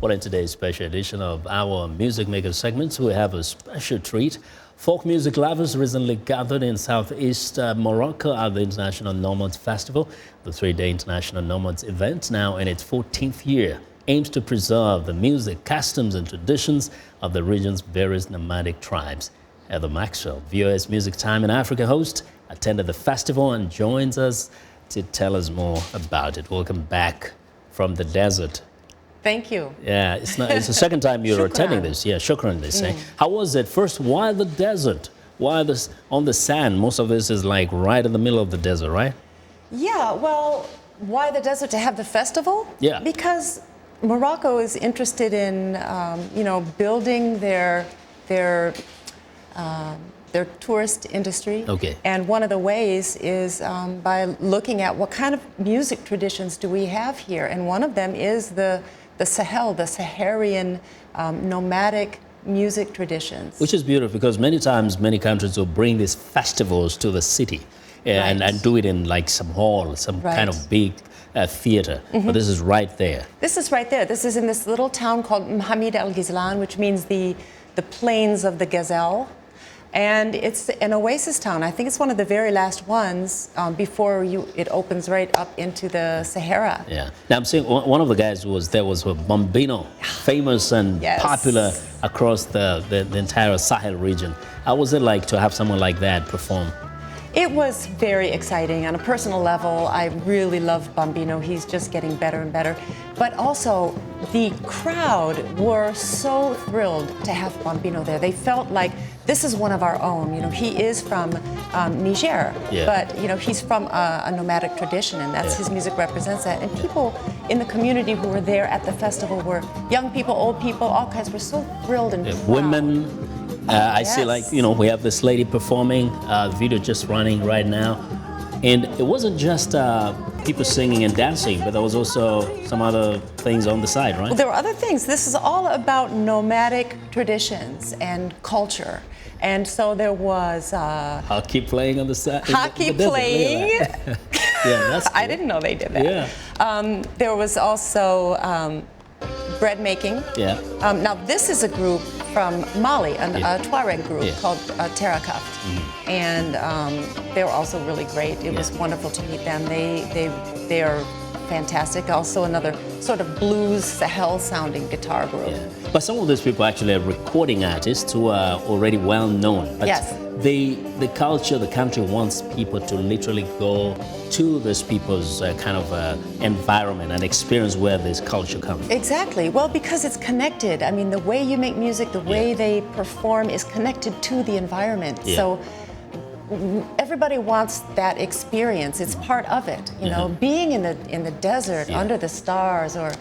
Well, in today's special edition of our Music Maker segments, we have a special treat. Folk music lovers recently gathered in southeast Morocco at the International Nomads Festival. The three-day International Nomads event, now in its 14th year, aims to preserve the music, customs and traditions of the region's various nomadic tribes. Heather Maxwell, VOS Music Time in Africa host, attended the festival and joins us to tell us more about it. Welcome back from the desert. Thank you. Yeah, it's the second time you're attending this. Yeah, shukran, they say. How was it? First, why the desert? Why this on the sand? Most of this is like right in the middle of the desert, right? Yeah, well, why the desert to have the festival? Yeah. Because Morocco is interested in, building their tourist industry. Okay. And one of the ways is by looking at what kind of music traditions do we have here. And one of them is the Sahel, the Saharian nomadic music traditions. Which is beautiful because many times many countries will bring these festivals to the city and do it in like some hall, some kind of big theater. But this is right there. This is right there. This is in this little town called Mohammed El Ghazlan, which means the plains of the gazelle. And it's an oasis town. I think it's one of the very last ones before it opens right up into the Sahara. Yeah. Now I'm saying one of the guys who was there was Bambino, famous and popular across the entire Sahel region. How was it like to have someone like that perform? It was very exciting. On a personal level, I really love Bambino. He's just getting better and better. But also, the crowd were so thrilled to have Bambino there. They felt like this is one of our own. You know, he is from Niger, but he's from a nomadic tradition, and that's his music represents that. And people in the community who were there at the festival were young people, old people, all kinds. Were so thrilled and proud. Women. I see, like, we have this lady performing, the video just running right now. And it wasn't just people singing and dancing, but there was also some other things on the side, right? Well, there were other things. This is all about nomadic traditions and culture. And so there was... hockey playing on the side. Hockey playing. Yeah, that's cool. I didn't know they did that. Yeah. There was also bread making. Yeah. Now, this is a group from Mali, a Tuareg group called Terracuff. And they were also really great. It was wonderful to meet them. They are fantastic. Also another sort of blues Sahel sounding guitar group. Yeah. But some of those people actually are recording artists who are already well known. But the culture, the country wants people to literally go to those people's kind of environment and experience where this culture comes. Exactly. Well, because it's connected. I mean, the way you make music, the way they perform is connected to the environment. So everybody wants that experience. It's part of it. You know, being in the desert under the stars, or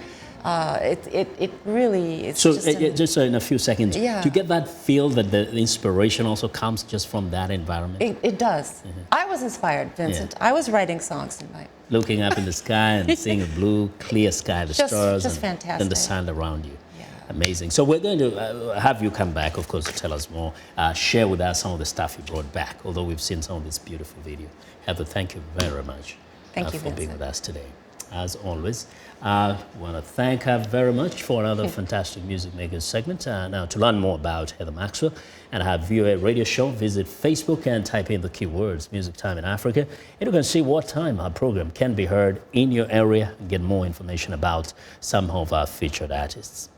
it really. It's so just in a few seconds, do you get that feel that the inspiration also comes just from that environment? It does. I was inspired, Vincent. I was writing songs tonight. Looking up in the sky and seeing a blue, clear sky, the stars, just fantastic. And the sun around you. Amazing. So we're going to have you come back, of course, to tell us more, share with us some of the stuff you brought back, although we've seen some of this beautiful video. Heather, thank you very much for being with us today. As always, I want to thank her very much for another fantastic Music Makers segment. Now, to learn more about Heather Maxwell and her VOA radio show, visit Facebook and type in the keywords Music Time in Africa. And you can see what time our program can be heard in your area and get more information about some of our featured artists.